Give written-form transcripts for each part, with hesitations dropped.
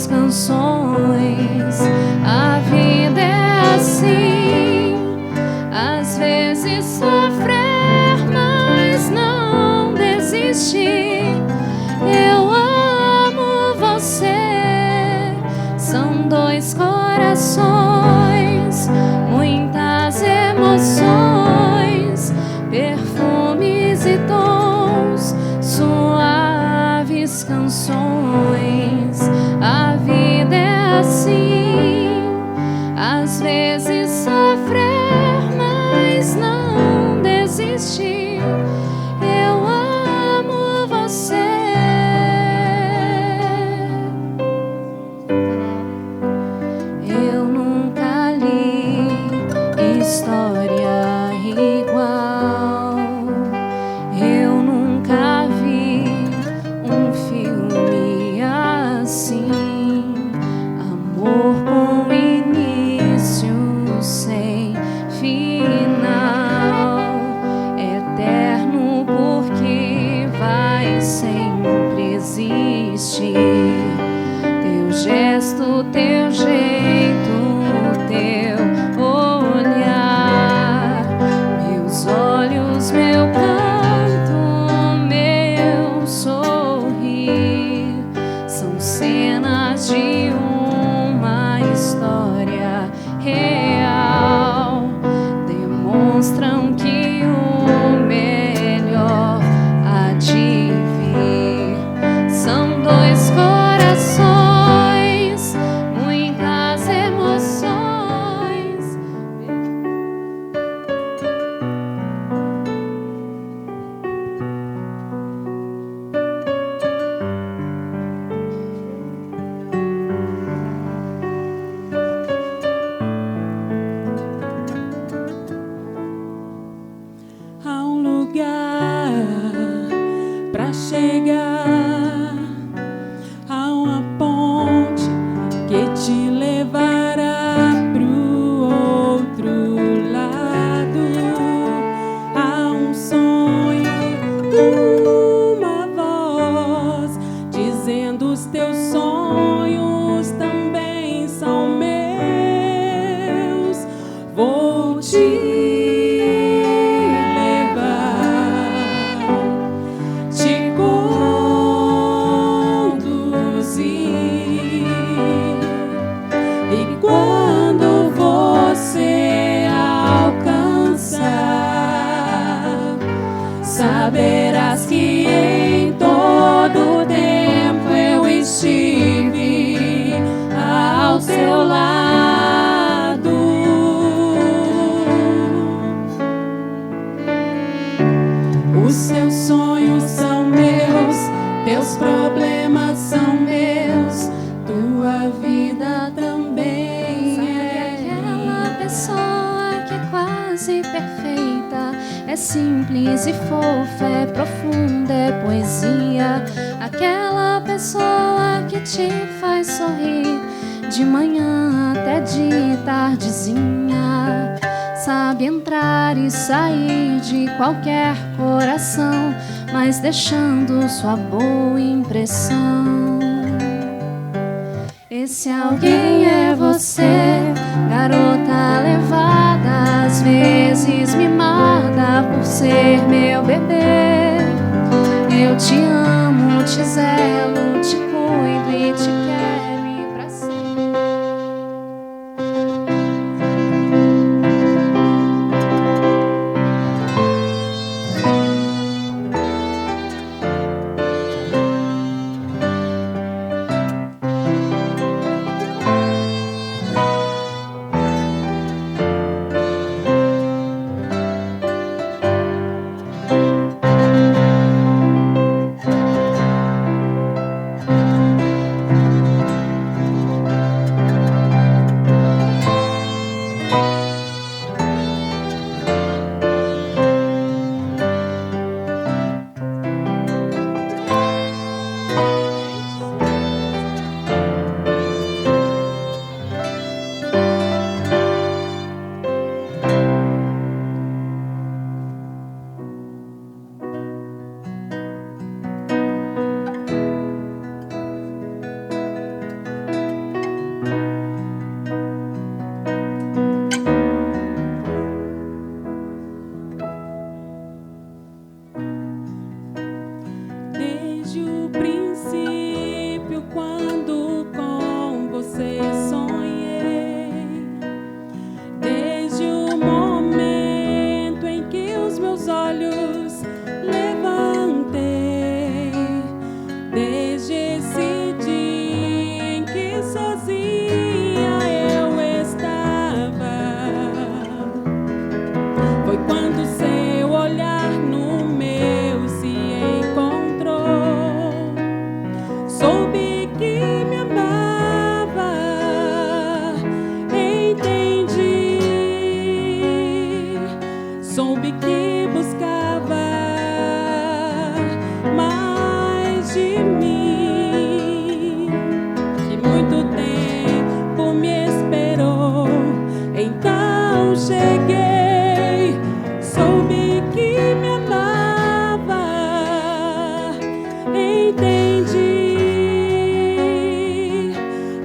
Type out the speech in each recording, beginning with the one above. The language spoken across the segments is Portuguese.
suaves canções. A vida é assim, às vezes sofrer, mas não desistir. Eu amo você, são dois corações, muitas emoções, perfumes e tons, suaves canções. A vida é assim, às vezes sofrer, mas não desistir. Eu amo você. Eu nunca li história igual. Eu nunca vi um filme assim. Amor com início sem final, eterno porque vai sempre existir. Teu gesto, teu jeito, teu olhar, meus olhos, meu canto, meu sorrir, são cenas de uma história real, demonstram que o melhor há de vir. São dois corações, muitas emoções. Há um lugar pra chegar, há uma ponte que te levará pro outro lado. Há um sonho, uma voz dizendo: os teus sonhos também são meus. Vou te saberás que em todo tempo eu estive ao seu lado. Os seus sonhos são meus, teus problemas são meus, tua vida também é. Aquela pessoa que é quase perfeita, é simples e fofa, é profunda, é poesia. Aquela pessoa que te faz sorrir de manhã até de tardezinha, sabe entrar e sair de qualquer coração, mas deixando sua boa impressão. Esse alguém é você, garota levada, às vezes mimada por ser meu bebê. Eu te amo, te zelo, te cuido e te quero ir pra sempre.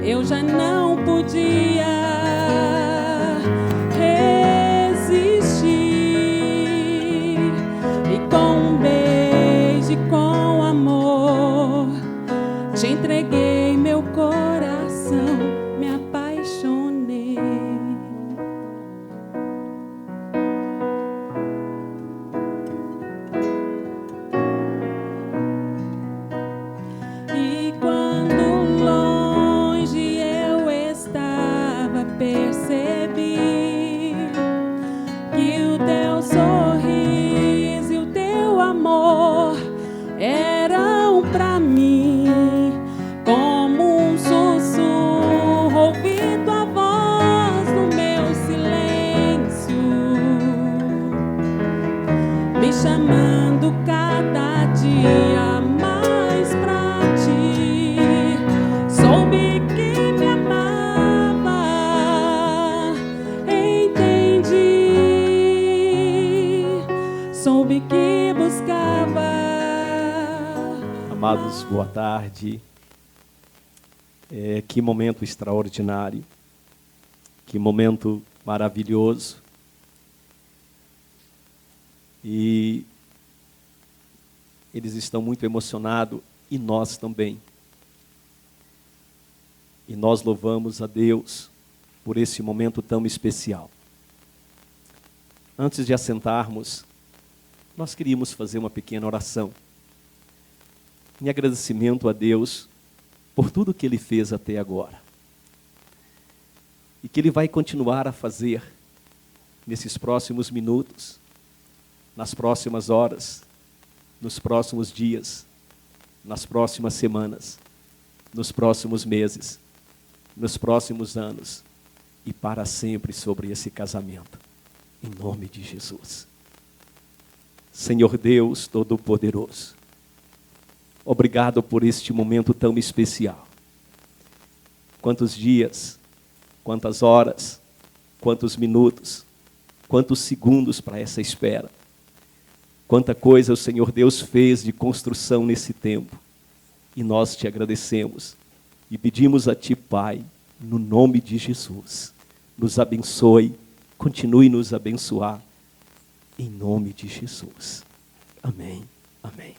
eu já não podia resistir. E com um beijo e com amor, te entreguei meu coração, me apaixonei. E quando longe eu estava, percebi que o teu sorriso e o teu amor eram pra mim como um sussurro, ouvi tua voz no meu silêncio, me chamando cada dia mais pra ti. Soube que me amava, entendi. Soube que buscava. Amados, boa tarde. Que momento extraordinário, que momento maravilhoso. E eles estão muito emocionados, e nós também. E nós louvamos a Deus por esse momento tão especial. Antes de assentarmos, nós queríamos fazer uma pequena oração em agradecimento a Deus por tudo que Ele fez até agora. E que Ele vai continuar a fazer nesses próximos minutos, nas próximas horas, nos próximos dias, nas próximas semanas, nos próximos meses, nos próximos anos e para sempre sobre esse casamento. Em nome de Jesus. Senhor Deus Todo-Poderoso, obrigado por este momento tão especial. Quantos dias, quantas horas, quantos minutos, quantos segundos para essa espera. Quanta coisa o Senhor Deus fez de construção nesse tempo. E nós te agradecemos e pedimos a Ti, Pai, no nome de Jesus, nos abençoe, continue nos abençoar, em nome de Jesus. Amém, amém.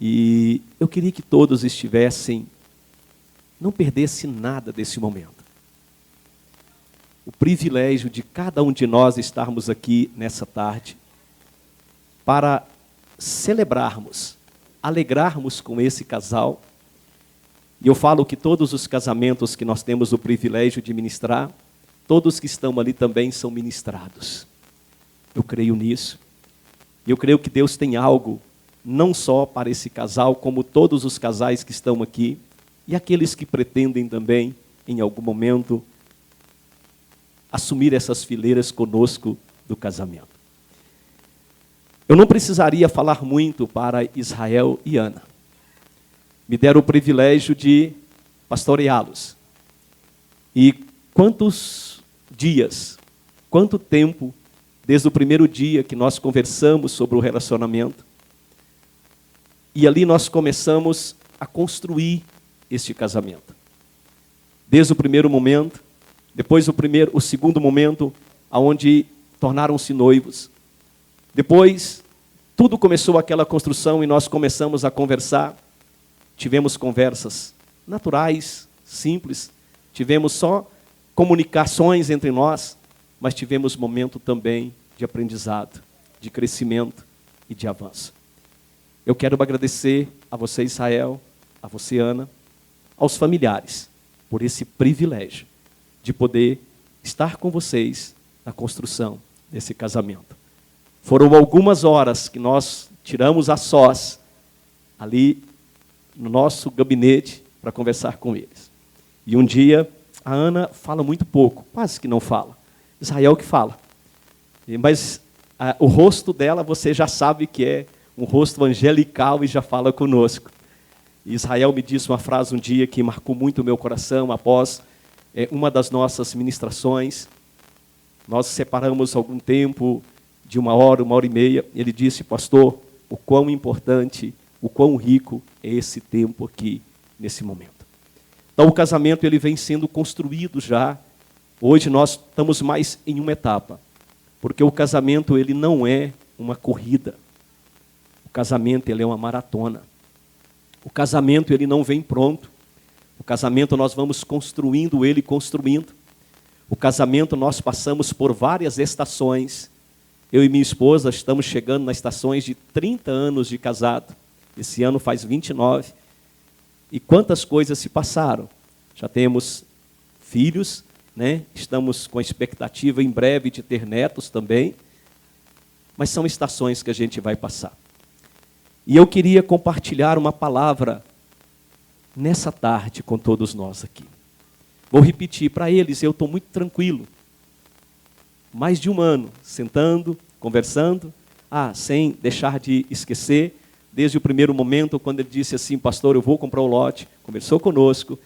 E eu queria que todos estivessem, não perdessem nada desse momento. O privilégio de cada um de nós estarmos aqui nessa tarde para celebrarmos, alegrarmos com esse casal. E eu falo que todos os casamentos que nós temos o privilégio de ministrar, todos que estão ali também são ministrados. Eu creio nisso. E eu creio que Deus tem algo não só para esse casal, como todos os casais que estão aqui, e aqueles que pretendem também, em algum momento, assumir essas fileiras conosco do casamento. Eu não precisaria falar muito para Israel e Ana. Me deram o privilégio de pastoreá-los. E quantos dias, quanto tempo, desde o primeiro dia que nós conversamos sobre o relacionamento, e ali nós começamos a construir este casamento. Desde o primeiro momento, depois o segundo momento, onde tornaram-se noivos. Depois, tudo começou aquela construção e nós começamos a conversar. Tivemos conversas naturais, simples. Tivemos só comunicações entre nós, mas tivemos momento também de aprendizado, de crescimento e de avanço. Eu quero agradecer a você, Israel, a você, Ana, aos familiares, por esse privilégio de poder estar com vocês na construção desse casamento. Foram algumas horas que nós tiramos a sós, ali no nosso gabinete, para conversar com eles. E um dia, a Ana fala muito pouco, quase que não fala. Israel que fala. Mas o rosto dela, você já sabe que é um rosto angelical e já fala conosco. E Israel me disse uma frase um dia que marcou muito o meu coração após uma das nossas ministrações. Nós separamos algum tempo, de 1 hora, 1h30. Ele disse: pastor, o quão importante, o quão rico é esse tempo aqui, nesse momento. Então o casamento ele vem sendo construído já. Hoje nós estamos mais em uma etapa, porque o casamento ele não é uma corrida. O casamento ele é uma maratona. O casamento ele não vem pronto. O casamento nós vamos construindo ele, construindo. O casamento nós passamos por várias estações. Eu e minha esposa estamos chegando nas estações de 30 anos de casado. Esse ano faz 29. E quantas coisas se passaram? Já temos filhos, né? Estamos com a expectativa em breve de ter netos também. Mas são estações que a gente vai passar. E eu queria compartilhar uma palavra nessa tarde com todos nós aqui. Vou repetir para eles, eu estou muito tranquilo. Mais de um ano, sentando, conversando, sem deixar de esquecer, desde o primeiro momento, quando ele disse assim, pastor, eu vou comprar um lote, conversou conosco,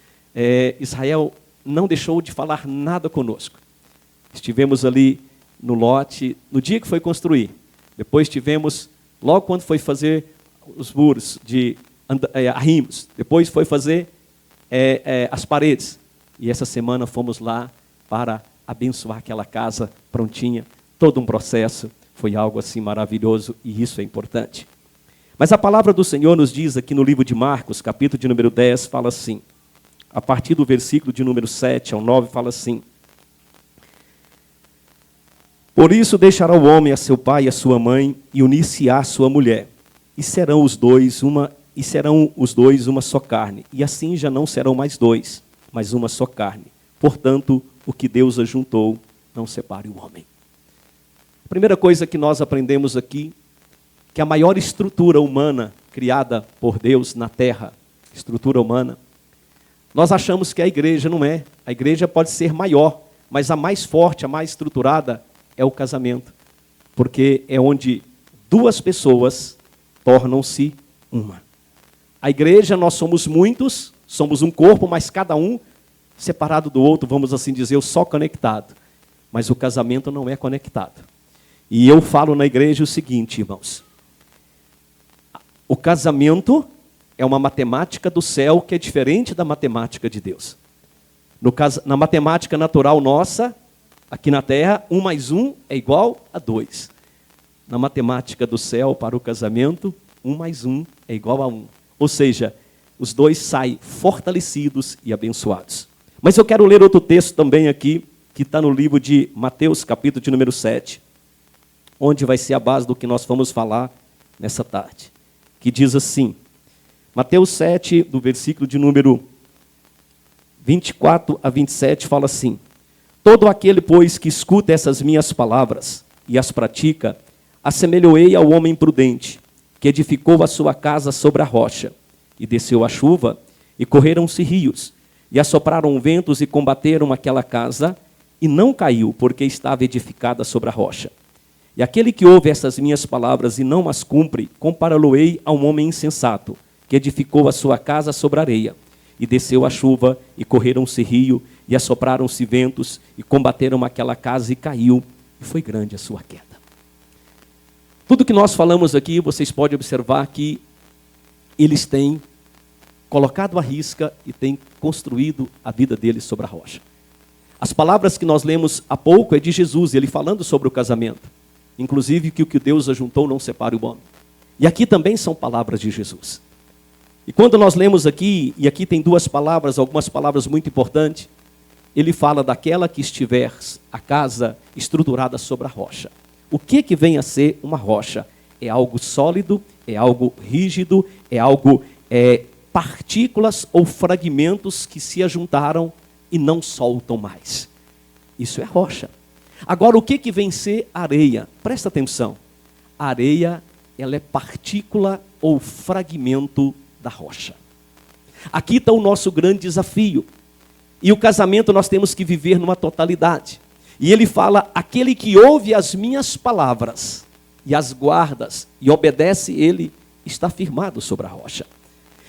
Israel não deixou de falar nada conosco. Estivemos ali no lote, no dia que foi construir. Depois tivemos, logo quando foi fazer os muros de arrimos, depois foi fazer as paredes. E essa semana fomos lá para abençoar aquela casa prontinha, todo um processo, foi algo assim maravilhoso e isso é importante. Mas a palavra do Senhor nos diz aqui no livro de Marcos, capítulo de número 10, fala assim, a partir do versículo de número 7 ao 9, fala assim, por isso deixará o homem a seu pai e a sua mãe e unir-se-á à sua mulher, e serão os dois uma só carne, e assim já não serão mais dois, mas uma só carne. Portanto, o que Deus ajuntou, não separe o homem. A primeira coisa que nós aprendemos aqui, que a maior estrutura humana criada por Deus na terra, estrutura humana, nós achamos que a igreja não é. A igreja pode ser maior, mas a mais forte, a mais estruturada é o casamento. Porque é onde duas pessoas tornam-se uma. A igreja, nós somos muitos, somos um corpo, mas cada um separado do outro, vamos assim dizer, só conectado. Mas o casamento não é conectado. E eu falo na igreja o seguinte, irmãos. O casamento é uma matemática do céu que é diferente da matemática de Deus. Na matemática natural nossa, aqui na terra, 1 mais 1 é igual a 2. Na matemática do céu, para o casamento, 1 mais 1 é igual a 1. Ou seja, os dois saem fortalecidos e abençoados. Mas eu quero ler outro texto também aqui, que está no livro de Mateus, capítulo de número 7, onde vai ser a base do que nós vamos falar nessa tarde. Que diz assim, Mateus 7, do versículo de número 24 a 27, fala assim, todo aquele, pois, que escuta essas minhas palavras e as pratica, assemelhou-ei ao homem prudente, que edificou a sua casa sobre a rocha, e desceu a chuva, e correram-se rios, e assopraram ventos, e combateram aquela casa, e não caiu, porque estava edificada sobre a rocha. E aquele que ouve essas minhas palavras e não as cumpre, compará-lo-ei a um homem insensato, que edificou a sua casa sobre a areia, e desceu a chuva, e correram-se rio, e assopraram-se ventos, e combateram aquela casa, e caiu, e foi grande a sua queda. Tudo que nós falamos aqui, vocês podem observar que eles têm colocado a risca e têm construído a vida deles sobre a rocha. As palavras que nós lemos há pouco é de Jesus, ele falando sobre o casamento. Inclusive que o que Deus ajuntou não separe o homem. E aqui também são palavras de Jesus. E quando nós lemos aqui, e aqui tem duas palavras, algumas palavras muito importantes, ele fala daquela que estiver a casa estruturada sobre a rocha. O que vem a ser uma rocha? É algo sólido, é algo rígido, é algo, partículas ou fragmentos que se ajuntaram e não soltam mais. Isso é rocha. Agora, o que vem ser areia? Presta atenção. A areia, ela é partícula ou fragmento da rocha. Aqui está o nosso grande desafio. E o casamento nós temos que viver numa totalidade. E ele fala, aquele que ouve as minhas palavras e as guardas e obedece, ele está firmado sobre a rocha.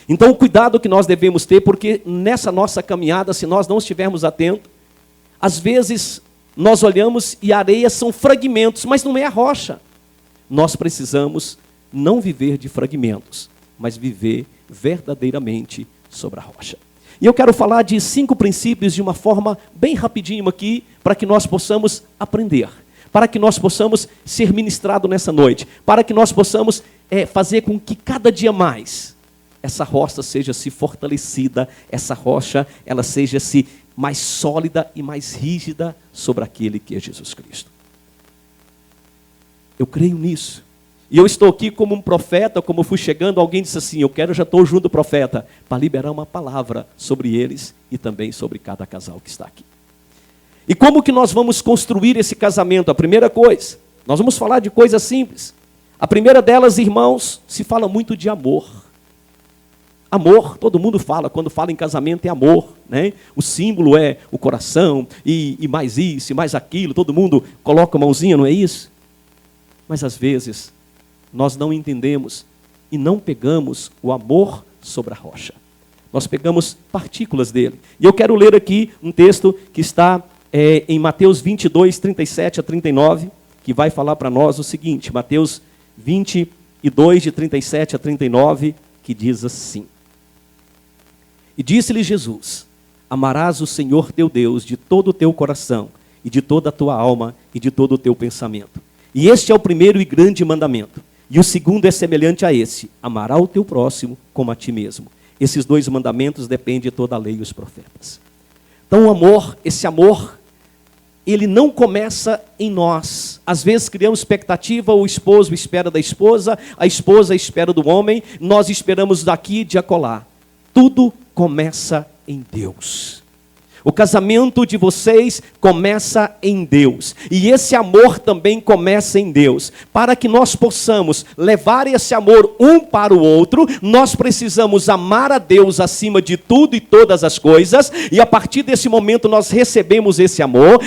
Então, o cuidado que nós devemos ter, porque nessa nossa caminhada, se nós não estivermos atentos, às vezes nós olhamos e a areia são fragmentos, mas não é a rocha. Nós precisamos não viver de fragmentos, mas viver verdadeiramente sobre a rocha. E eu quero falar de 5 princípios de uma forma bem rapidinho aqui, para que nós possamos aprender, para que nós possamos ser ministrados nessa noite, para que nós possamos fazer com que cada dia mais essa rocha seja se fortalecida, essa rocha ela seja se mais sólida e mais rígida sobre aquele que é Jesus Cristo. Eu creio nisso. E eu estou aqui como um profeta, como eu fui chegando, alguém disse assim, já estou junto do profeta, para liberar uma palavra sobre eles e também sobre cada casal que está aqui. E como que nós vamos construir esse casamento? A primeira coisa, nós vamos falar de coisas simples. A primeira delas, irmãos, se fala muito de amor. Amor, todo mundo fala, quando fala em casamento é amor, né? O símbolo é o coração, e mais isso, e mais aquilo, todo mundo coloca a mãozinha, não é isso? Mas às vezes, nós não entendemos e não pegamos o amor sobre a rocha. Nós pegamos partículas dele. E eu quero ler aqui um texto que está em Mateus 22, 37 a 39, que vai falar para nós o seguinte, Mateus 22, de 37 a 39, que diz assim. E disse-lhe Jesus, amarás o Senhor teu Deus de todo o teu coração, e de toda a tua alma, e de todo o teu pensamento. E este é o primeiro e grande mandamento. E o segundo é semelhante a esse, amarás o teu próximo como a ti mesmo. Esses 2 mandamentos dependem de toda a lei e os profetas. Então o amor, esse amor, ele não começa em nós. Às vezes criamos expectativa, o esposo espera da esposa, a esposa espera do homem, nós esperamos daqui e de acolá. Tudo começa em Deus. O casamento de vocês começa em Deus. E esse amor também começa em Deus. Para que nós possamos levar esse amor um para o outro, nós precisamos amar a Deus acima de tudo e todas as coisas. E a partir desse momento nós recebemos esse amor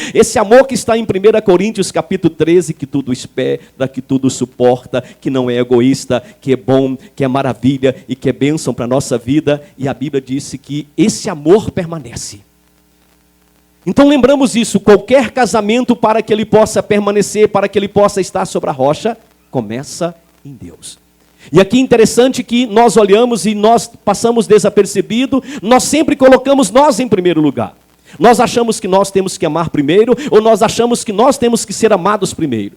que está em 1 Coríntios capítulo 13, que tudo espera, que tudo suporta, que não é egoísta, que é bom, que é maravilha e que é bênção para a nossa vida. E a Bíblia disse que esse amor permanece. Então lembramos isso, qualquer casamento para que ele possa permanecer, para que ele possa estar sobre a rocha, começa em Deus. E aqui é interessante que nós olhamos e nós passamos desapercebido, nós sempre colocamos nós em primeiro lugar. Nós achamos que nós temos que amar primeiro, ou nós achamos que nós temos que ser amados primeiro.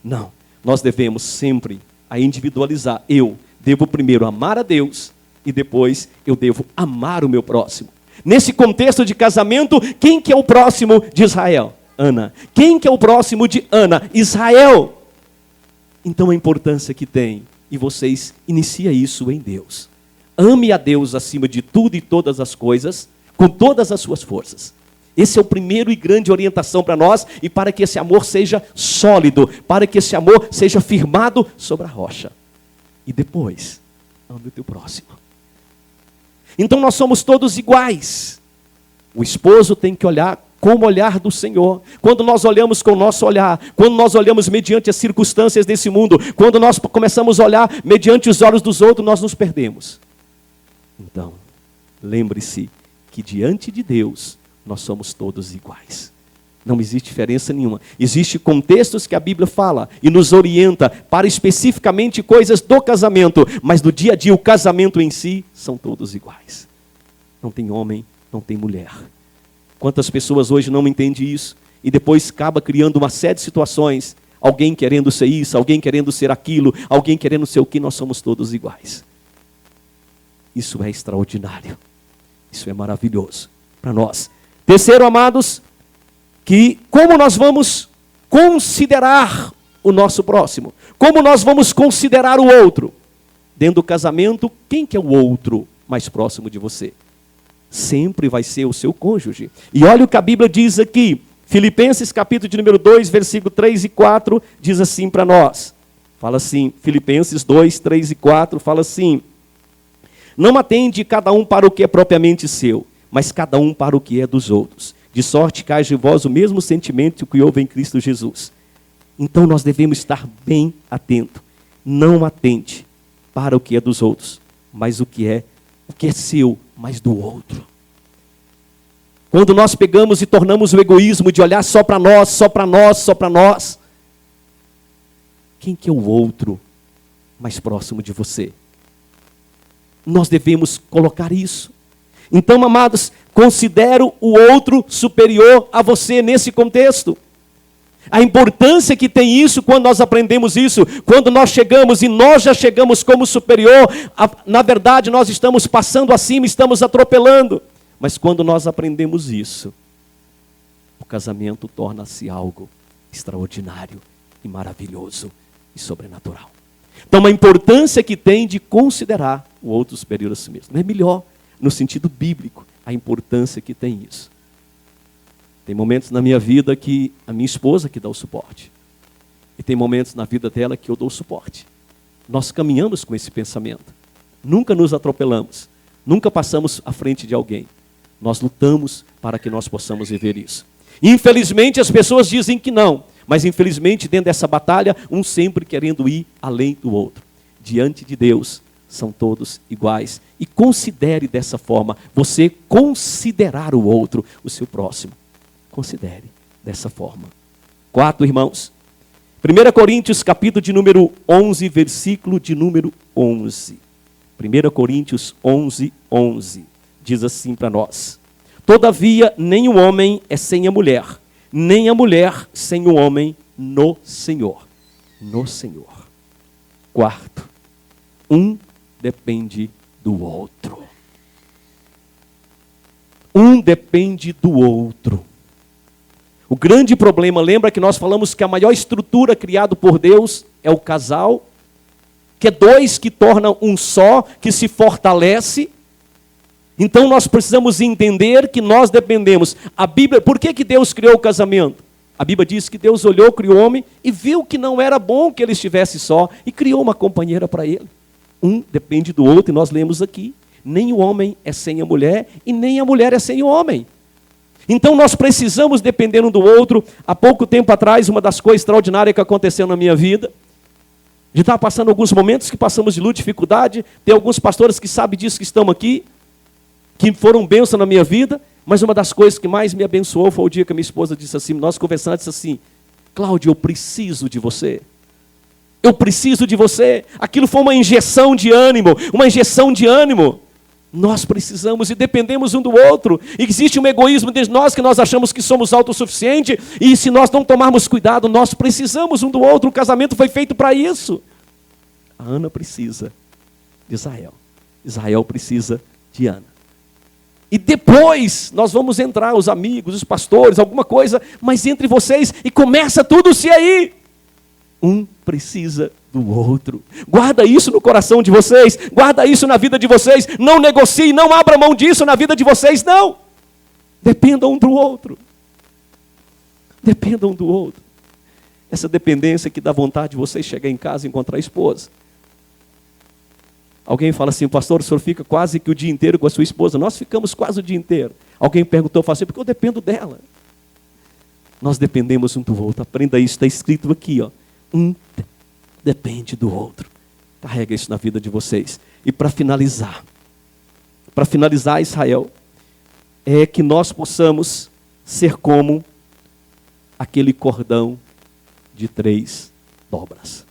Não, nós devemos sempre individualizar. Eu devo primeiro amar a Deus, e depois eu devo amar o meu próximo. Nesse contexto de casamento, quem que é o próximo de Israel? Ana. Quem que é o próximo de Ana? Israel. Então a importância que tem, e vocês iniciam isso em Deus. Ame a Deus acima de tudo e todas as coisas, com todas as suas forças. Esse é o primeiro e grande orientação para nós, e para que esse amor seja sólido, para que esse amor seja firmado sobre a rocha. E depois, ame o teu próximo. Então nós somos todos iguais. O esposo tem que olhar com o olhar do Senhor. Quando nós olhamos com o nosso olhar, quando nós olhamos mediante as circunstâncias desse mundo, quando nós começamos a olhar mediante os olhos dos outros, nós nos perdemos. Então, lembre-se que diante de Deus, nós somos todos iguais. Não existe diferença nenhuma. Existem contextos que a Bíblia fala e nos orienta para especificamente coisas do casamento, mas no dia a dia o casamento em si são todos iguais. Não tem homem, não tem mulher. Quantas pessoas hoje não entendem isso e depois acaba criando uma série de situações, alguém querendo ser isso, alguém querendo ser aquilo, alguém querendo ser o que, nós somos todos iguais. Isso é extraordinário. Isso é maravilhoso para nós. Terceiro, amados, que como nós vamos considerar o nosso próximo? Como nós vamos considerar o outro? Dentro do casamento, quem que é o outro mais próximo de você? Sempre vai ser o seu cônjuge. E olha o que a Bíblia diz aqui. Filipenses capítulo de número 2, versículo 3 e 4, diz assim para nós. Fala assim, Filipenses 2, 3 e 4, fala assim. Não atende cada um para o que é propriamente seu, mas cada um para o que é dos outros. De sorte que haja em vós o mesmo sentimento que houve em Cristo Jesus. Então nós devemos estar bem atentos. Não atente para o que é dos outros, mas o que é seu, mas do outro. Quando nós pegamos e tornamos o egoísmo de olhar só para nós, só para nós, só para nós. Quem que é o outro mais próximo de você? Nós devemos colocar isso. Então, amados, considero o outro superior a você nesse contexto. A importância que tem isso quando nós aprendemos isso, quando nós chegamos e nós já chegamos como superior, na verdade nós estamos passando acima, estamos atropelando. Mas quando nós aprendemos isso, o casamento torna-se algo extraordinário e maravilhoso e sobrenatural. Então a importância que tem de considerar o outro superior a si mesmo. Não é melhor, no sentido bíblico, a importância que tem isso. Tem momentos na minha vida que a minha esposa que dá o suporte. E tem momentos na vida dela que eu dou o suporte. Nós caminhamos com esse pensamento. Nunca nos atropelamos. Nunca passamos à frente de alguém. Nós lutamos para que nós possamos viver isso. Infelizmente as pessoas dizem que não. Mas infelizmente dentro dessa batalha, um sempre querendo ir além do outro. Diante de Deus, são todos iguais. E considere dessa forma. Você considerar o outro, o seu próximo. Considere dessa forma. 4, irmãos. 1 Coríntios, capítulo de número 11, versículo de número 11. 1 Coríntios 11, 11. Diz assim para nós. Todavia, nem o homem é sem a mulher, nem a mulher sem o homem no Senhor. No Senhor. 4. Um depende do outro. Um depende do outro. O grande problema, lembra que nós falamos que a maior estrutura criada por Deus é o casal, que é dois que tornam um só, que se fortalece. Então nós precisamos entender que nós dependemos. A Bíblia, por que Deus criou o casamento? A Bíblia diz que Deus olhou, criou o homem e viu que não era bom que ele estivesse só e criou uma companheira para ele. Um depende do outro e nós lemos aqui. Nem o homem é sem a mulher e nem a mulher é sem o homem. Então nós precisamos depender um do outro. Há pouco tempo atrás, uma das coisas extraordinárias que aconteceu na minha vida, de estar passando alguns momentos que passamos de luta, dificuldade, tem alguns pastores que sabem disso que estão aqui, que foram bênção na minha vida, mas uma das coisas que mais me abençoou foi o dia que a minha esposa disse assim, nós conversando, disse assim, Cláudio, eu preciso de você. Eu preciso de você. Aquilo foi uma injeção de ânimo, uma injeção de ânimo. Nós precisamos e dependemos um do outro. E existe um egoísmo de nós que nós achamos que somos autossuficientes. E se nós não tomarmos cuidado, nós precisamos um do outro. O casamento foi feito para isso. A Ana precisa de Israel. Israel precisa de Ana. E depois nós vamos entrar, os amigos, os pastores, alguma coisa, mas entre vocês, e começa tudo se aí. Um precisa do outro. Guarda isso no coração de vocês. Guarda isso na vida de vocês. Não negocie, não abra mão disso na vida de vocês, não. Dependam um do outro. Dependam um do outro. Essa dependência que dá vontade de vocês chegar em casa e encontrar a esposa. Alguém fala assim, pastor, o senhor fica quase que o dia inteiro com a sua esposa. Nós ficamos quase o dia inteiro. Alguém perguntou, eu falo assim, porque eu dependo dela. Nós dependemos um do outro. Aprenda isso, está escrito aqui, ó. Um depende do outro. Carrega isso na vida de vocês. E para finalizar, Israel, é que nós possamos ser como aquele cordão de 3 dobras.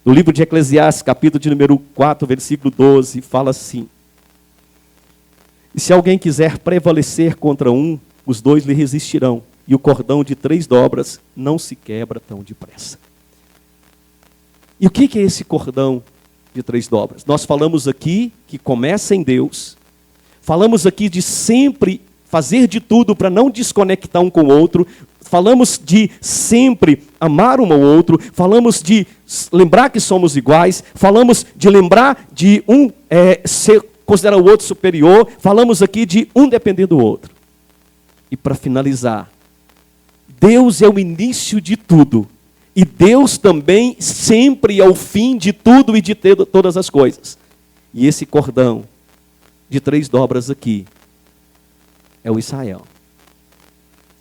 No livro de Eclesiastes, capítulo de número 4, versículo 12, fala assim: e se alguém quiser prevalecer contra um, os dois lhe resistirão, e o cordão de 3 dobras não se quebra tão depressa. E o que é esse cordão de 3 dobras? Nós falamos aqui que começa em Deus, falamos aqui de sempre fazer de tudo para não desconectar um com o outro, falamos de sempre amar um ao outro, falamos de lembrar que somos iguais, falamos de lembrar de considerar o outro superior, falamos aqui de um depender do outro. E para finalizar, Deus é o início de tudo. E Deus também sempre é o fim de tudo e de todas as coisas. E esse cordão de 3 dobras aqui é o Israel,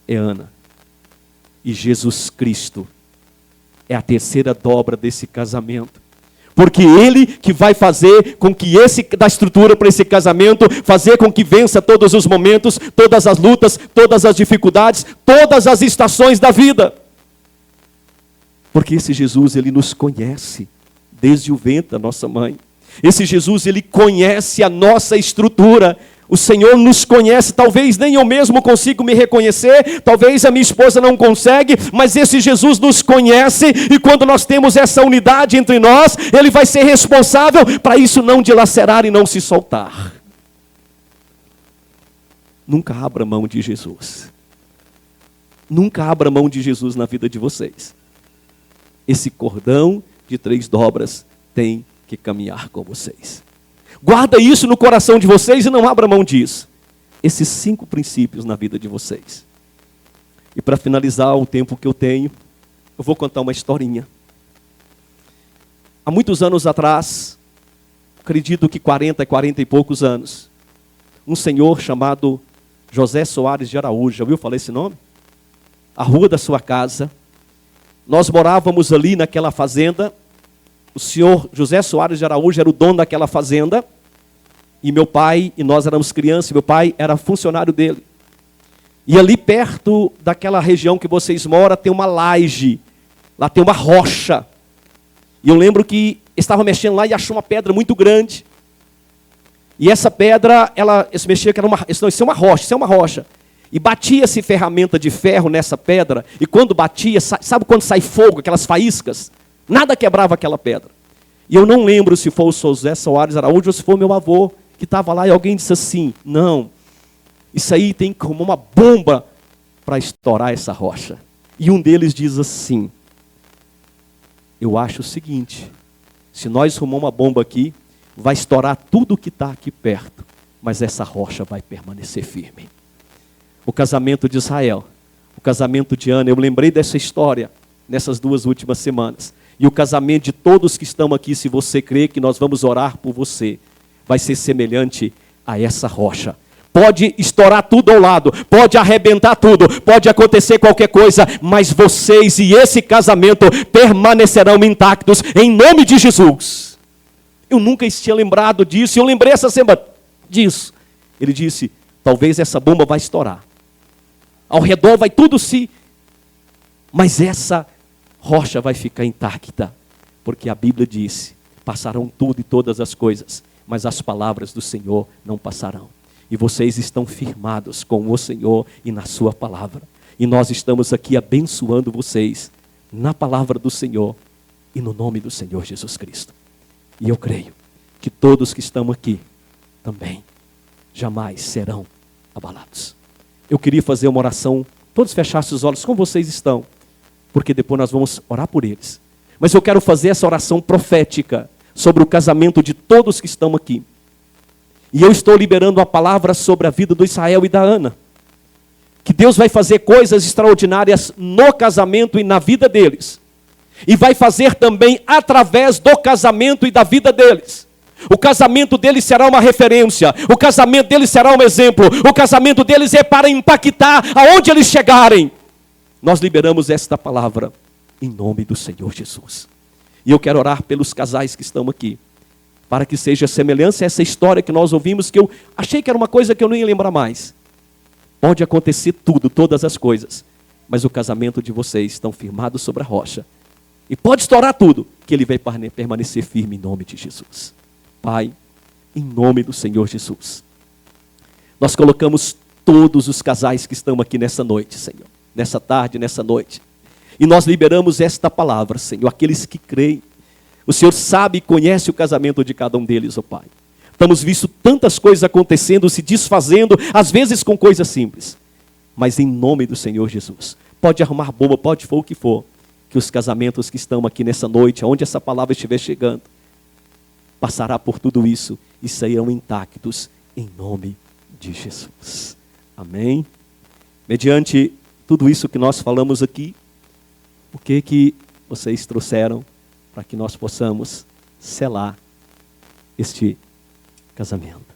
é Ana. E Jesus Cristo é a 3ª dobra desse casamento. Porque Ele que vai fazer com que da estrutura para esse casamento, fazer com que vença todos os momentos, todas as lutas, todas as dificuldades, todas as estações da vida. Porque esse Jesus, Ele nos conhece desde o ventre da nossa mãe. Esse Jesus, Ele conhece a nossa estrutura. O Senhor nos conhece, talvez nem eu mesmo consigo me reconhecer, talvez a minha esposa não consegue, mas esse Jesus nos conhece, e quando nós temos essa unidade entre nós, Ele vai ser responsável para isso não dilacerar e não se soltar. Nunca abra mão de Jesus. Nunca abra mão de Jesus na vida de vocês. Esse cordão de 3 dobras tem que caminhar com vocês. Guarda isso no coração de vocês e não abra mão disso. Esses 5 princípios na vida de vocês. E para finalizar o tempo que eu tenho, eu vou contar uma historinha. Há muitos anos atrás, acredito que 40 e poucos anos, um senhor chamado José Soares de Araújo, já ouviu falar esse nome? A rua da sua casa. Nós morávamos ali naquela fazenda. O senhor José Soares de Araújo era o dono daquela fazenda. E meu pai, e nós éramos crianças, meu pai era funcionário dele. E ali perto daquela região que vocês moram, tem uma laje. Lá tem uma rocha. E eu lembro que estava mexendo lá e achou uma pedra muito grande. E essa pedra, se mexia que era isso é uma rocha. E batia-se ferramenta de ferro nessa pedra. E quando batia, sabe quando sai fogo, aquelas faíscas? Nada quebrava aquela pedra. E eu não lembro se foi o José Soares Araújo ou se foi meu avô que estava lá. E alguém disse assim, não, isso aí tem como uma bomba para estourar essa rocha. E um deles diz assim, eu acho o seguinte, se nós arrumar uma bomba aqui, vai estourar tudo que está aqui perto. Mas essa rocha vai permanecer firme. O casamento de Israel, o casamento de Ana, eu lembrei dessa história nessas 2 últimas semanas. E o casamento de todos que estão aqui, se você crê que nós vamos orar por você, vai ser semelhante a essa rocha. Pode estourar tudo ao lado, pode arrebentar tudo, pode acontecer qualquer coisa, mas vocês e esse casamento permanecerão intactos em nome de Jesus. Eu nunca tinha lembrado disso, eu lembrei essa semana disso. Ele disse, talvez essa bomba vai estourar. Ao redor vai tudo mas essa rocha vai ficar intacta. Porque a Bíblia disse, passarão tudo e todas as coisas, mas as palavras do Senhor não passarão. E vocês estão firmados com o Senhor e na sua palavra. E nós estamos aqui abençoando vocês na palavra do Senhor e no nome do Senhor Jesus Cristo. E eu creio que todos que estão aqui também jamais serão abalados. Eu queria fazer uma oração, todos fechassem os olhos como vocês estão, porque depois nós vamos orar por eles. Mas eu quero fazer essa oração profética sobre o casamento de todos que estão aqui. E eu estou liberando a palavra sobre a vida do Israel e da Ana. Que Deus vai fazer coisas extraordinárias no casamento e na vida deles. E vai fazer também através do casamento e da vida deles. O casamento deles será uma referência. O casamento deles será um exemplo. O casamento deles é para impactar aonde eles chegarem. Nós liberamos esta palavra em nome do Senhor Jesus. E eu quero orar pelos casais que estão aqui. Para que seja semelhança a essa história que nós ouvimos, que eu achei que era uma coisa que eu não ia lembrar mais. Pode acontecer tudo, todas as coisas. Mas o casamento de vocês estão firmados sobre a rocha. E pode estourar tudo, que ele vai permanecer firme em nome de Jesus. Pai, em nome do Senhor Jesus, nós colocamos todos os casais que estão aqui nessa noite, Senhor, nessa tarde, nessa noite, e nós liberamos esta palavra, Senhor, aqueles que creem. O Senhor sabe e conhece o casamento de cada um deles, ó Pai. Estamos vendo tantas coisas acontecendo, se desfazendo, às vezes com coisas simples, mas em nome do Senhor Jesus, pode arrumar bomba, pode for o que for, que os casamentos que estão aqui nessa noite, onde essa palavra estiver chegando, passará por tudo isso e sairão intactos em nome de Jesus. Amém? Mediante tudo isso que nós falamos aqui, o que vocês trouxeram para que nós possamos selar este casamento?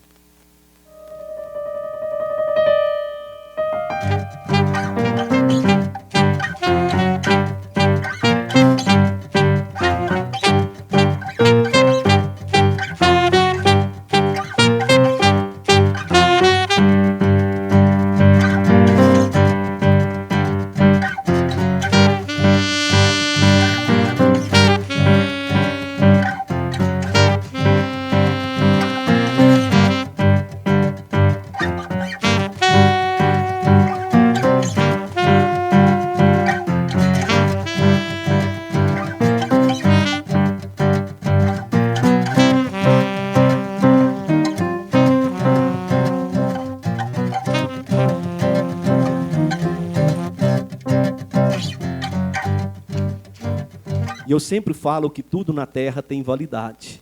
E eu sempre falo que tudo na terra tem validade,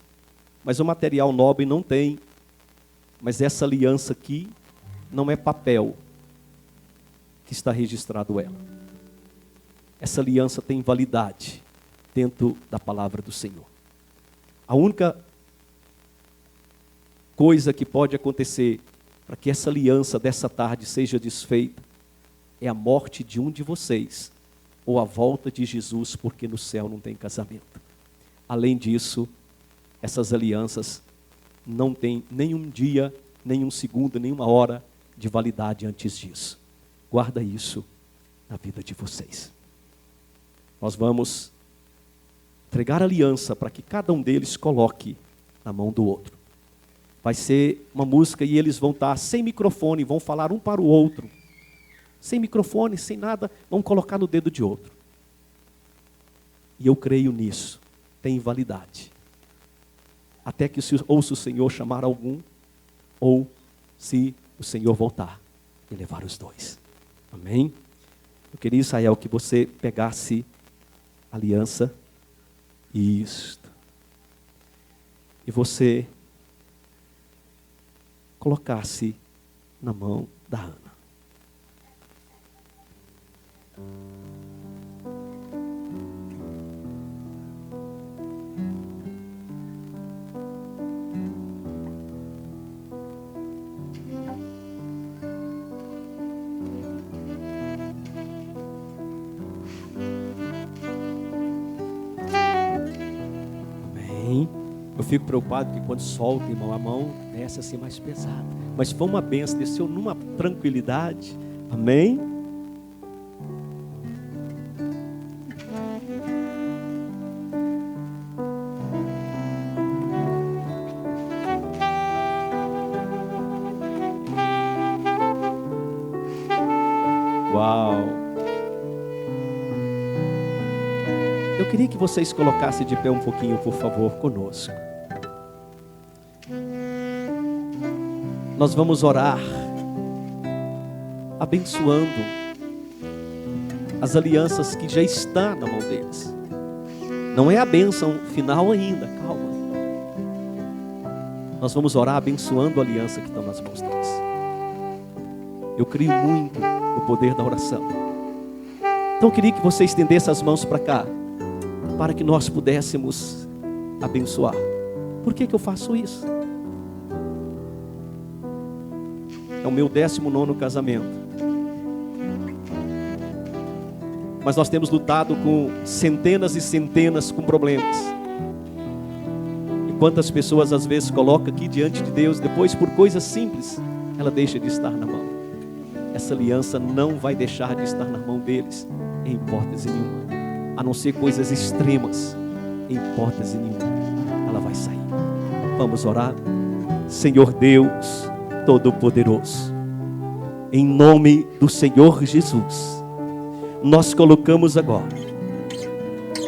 mas o material nobre não tem. Mas essa aliança aqui não é papel que está registrado ela. Essa aliança tem validade dentro da palavra do Senhor. A única coisa que pode acontecer para que essa aliança dessa tarde seja desfeita é a morte de um de vocês ou a volta de Jesus, porque no céu não tem casamento. Além disso, essas alianças não têm nenhum dia, nenhum segundo, nenhuma hora de validade antes disso. Guarda isso na vida de vocês. Nós vamos entregar a aliança para que cada um deles coloque na mão do outro. Vai ser uma música e eles vão estar sem microfone, vão falar um para o outro. Sem microfone, sem nada, vão colocar no dedo de outro. E eu creio nisso, tem validade. Até que ouça o Senhor chamar algum, ou se o Senhor voltar e levar os dois. Amém? Eu queria, Israel, que você pegasse a aliança, isto, e você colocasse na mão da Ana. Eu fico preocupado que quando solta, irmão, a mão desce assim mais pesada. Mas foi uma bênção, desceu numa tranquilidade. Amém? Uau! Eu queria que vocês colocassem de pé um pouquinho, por favor, conosco. Nós vamos orar, abençoando as alianças que já estão na mão deles. Não é a bênção final ainda, calma. Nós vamos orar abençoando a aliança que está nas mãos deles. Eu creio muito no poder da oração. Então eu queria que você estendesse as mãos para cá, para que nós pudéssemos abençoar. Por que eu faço isso? É o meu 19º casamento. Mas nós temos lutado com centenas e centenas com problemas. E quantas pessoas às vezes colocam aqui diante de Deus, depois por coisas simples, ela deixa de estar na mão. Essa aliança não vai deixar de estar na mão deles, em hipótese nenhuma. A não ser coisas extremas, em hipótese nenhuma, ela vai sair. Vamos orar? Senhor Deus Todo-Poderoso, em nome do Senhor Jesus, nós colocamos agora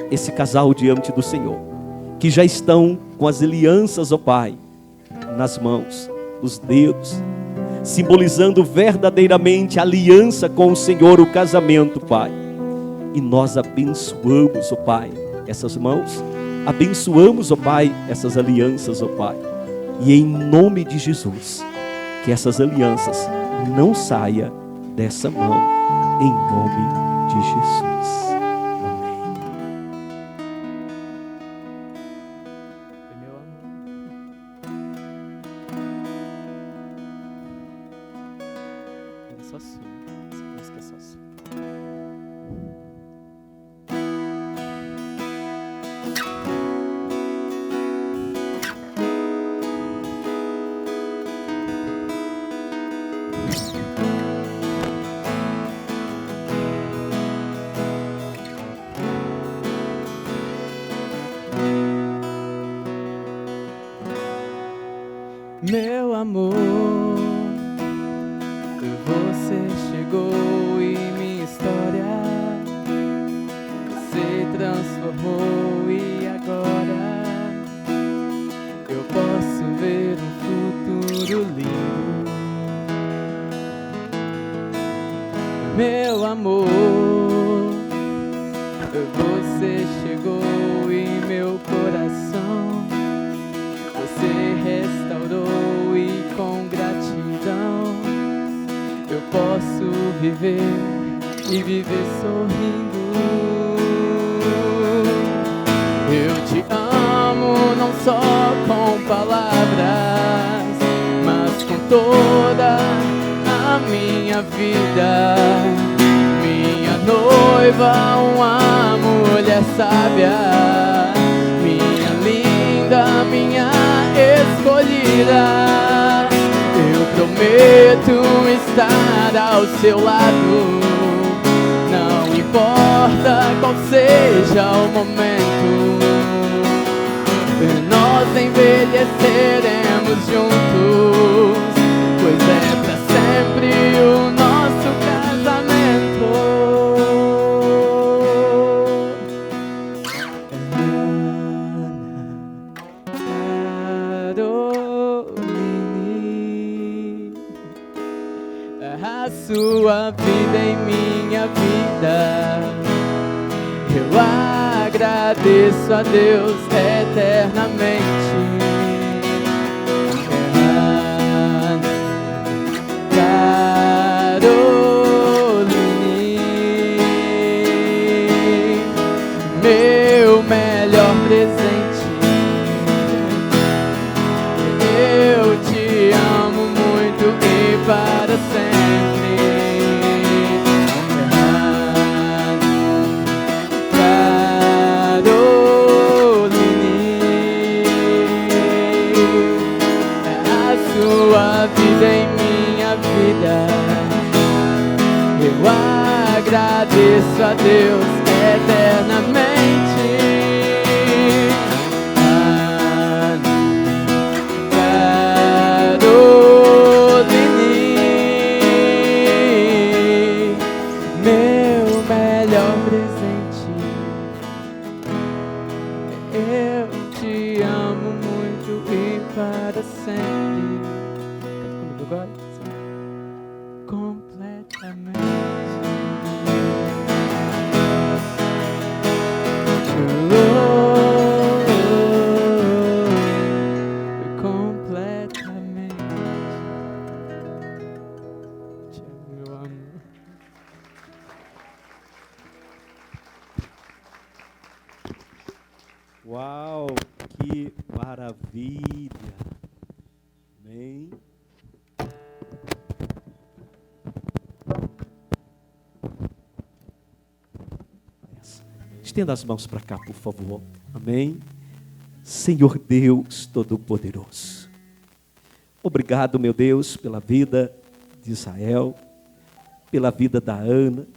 esse casal diante do Senhor, que já estão com as alianças, ó Pai, nas mãos, nos dedos, simbolizando verdadeiramente a aliança com o Senhor, o casamento, Pai. E nós abençoamos, ó Pai, essas mãos, abençoamos, ó Pai, essas alianças, ó Pai. E em nome de Jesus, que essas alianças não saiam dessa mão, em nome de Jesus. Amém. Meu amor, é só sua, essa música é só sua. Meu amor, você chegou e minha história se transformou e agora eu posso ver um futuro lindo. Meu amor, você chegou você restaurou e com gratidão eu posso viver e viver sorrindo. Eu te amo não só com palavras, mas com toda a minha vida. Minha noiva, uma mulher sábia, minha linda, minha escolhida. Eu prometo estar ao seu lado, não importa qual seja o momento. Nós envelheceremos juntos, pois é pra sempre o nosso casamento. Caroline, a sua vida em minha vida, eu agradeço a Deus eternamente. Caroline, meu melhor presente, eu te amo muito e para sempre. Sua vida em minha vida, eu agradeço a Deus eternamente. Caroline, meu melhor presente, eu te amo muito e para sempre. Agora, completamente. Completamente. Te amo, meu amor. Uau, que maravilha! Amém. Estenda as mãos para cá, por favor. Amém. Senhor Deus Todo-Poderoso, obrigado, meu Deus, pela vida de Israel, pela vida da Ana,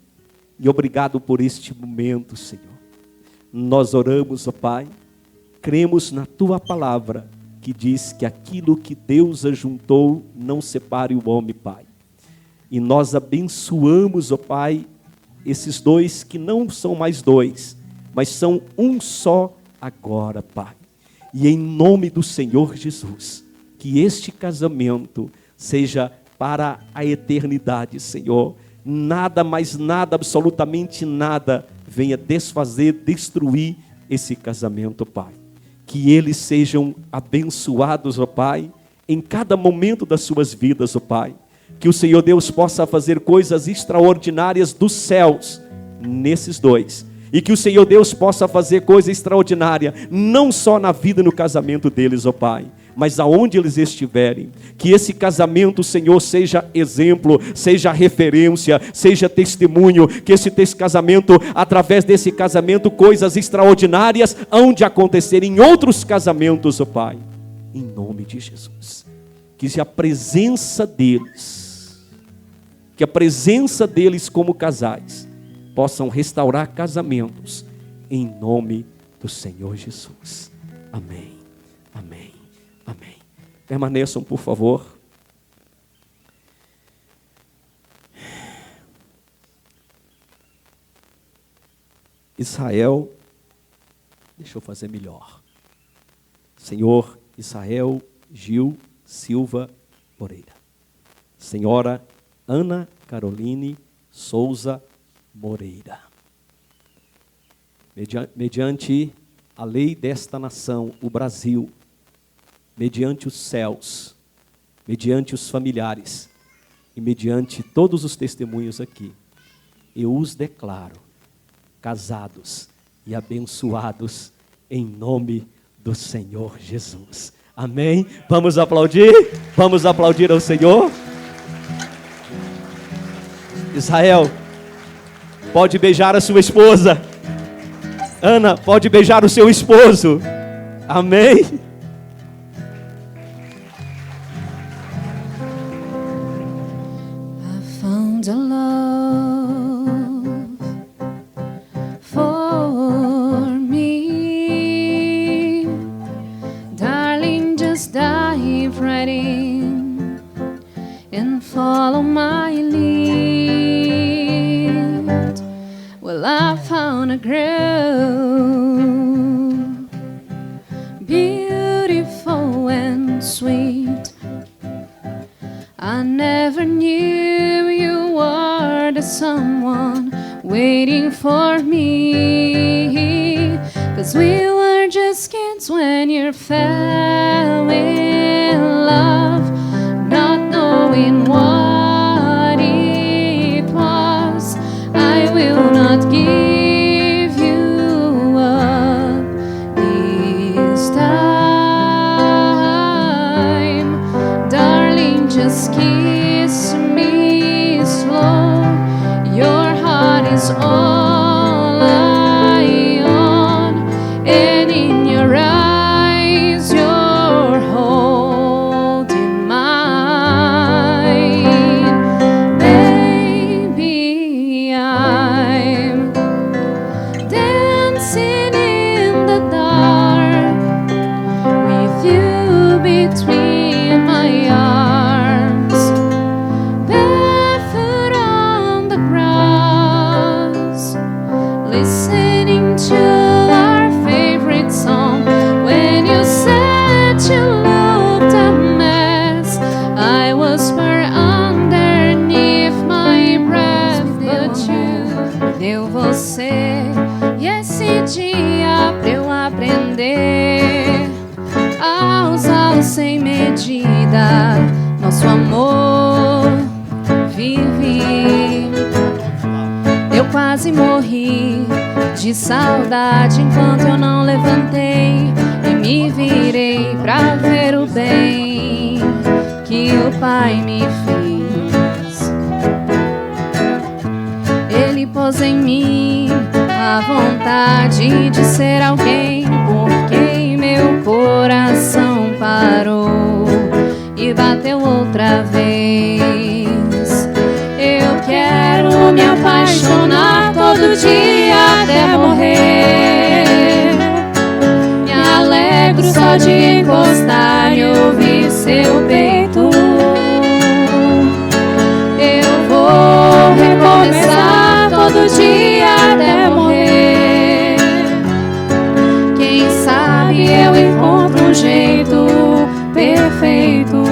e obrigado por este momento, Senhor. Nós oramos, ó Pai, cremos na Tua palavra, que diz que aquilo que Deus ajuntou, não separe o homem, Pai. E nós abençoamos, ó Pai, esses dois que não são mais dois, mas são um só agora, Pai. E em nome do Senhor Jesus, que este casamento seja para a eternidade, Senhor. Nada, mais nada, absolutamente nada, venha desfazer, destruir esse casamento, Pai. Que eles sejam abençoados, ó Pai, em cada momento das suas vidas, ó Pai. Que o Senhor Deus possa fazer coisas extraordinárias dos céus nesses dois. E que o Senhor Deus possa fazer coisa extraordinária, não só na vida e no casamento deles, ó Pai, mas aonde eles estiverem. Que esse casamento, Senhor, seja exemplo, seja referência, seja testemunho. Que esse casamento, através desse casamento, coisas extraordinárias hão de acontecer em outros casamentos, ó Pai. Em nome de Jesus. Que a presença deles, como casais, possam restaurar casamentos, em nome do Senhor Jesus. Amém, amém, amém. Permaneçam, por favor. Israel, deixa eu fazer melhor. Senhor Israel Gil Silva Moreira. Senhora Ana Caroline Souza Moreira. Mediante a lei desta nação, o Brasil, mediante os céus, mediante os familiares e mediante todos os testemunhos aqui, eu os declaro casados e abençoados em nome do Senhor Jesus. Amém? Vamos aplaudir? Vamos aplaudir ao Senhor? Israel, pode beijar a sua esposa. Ana, pode beijar o seu esposo. Amém? I found a love for me. Darling, just dive right in and follow my lead. Well, I found a girl, beautiful and sweet. I never knew you were the someone waiting for me. 'Cause we were just kids when you fell in love, not knowing what it was. I will not give you up this time. Darling, just kiss me slow. Your heart is all I own, and in your eyes you're holding mine. Baby, I'm dancing in the dark with you between my arms, barefoot on the grass, listening to our favorite song. When you said you looked a mess, I whisper underneath my breath, but you deu você. E esse dia pra eu aprender a usá-lo sem medida, nosso amor vive. Eu quase morri de saudade enquanto eu não levantei e me virei pra ver o bem que o Pai me fez. Ele pôs em mim a vontade de ser alguém por quem meu coração parou e bateu outra vez. Eu quero me apaixonar todo dia até morrer. Me alegro só de encostar e ouvir seu peito. Eu vou recomeçar todo dia até morrer. Quem sabe eu encontro um jeito perfeito.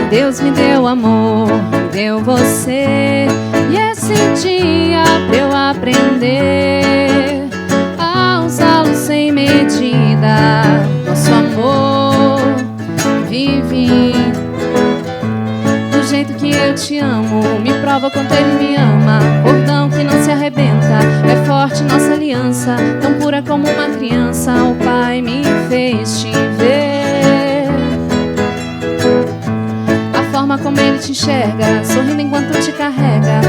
Deus me deu amor, me deu você. E esse dia pra eu aprender a usá-lo sem medida, nosso amor vive. Do jeito que eu te amo, me prova quanto ele me ama. Cordão que não se arrebenta, é forte nossa aliança, tão pura como uma criança. O Pai me fez te ver. A forma como ele te enxerga, sorrindo enquanto te carrega,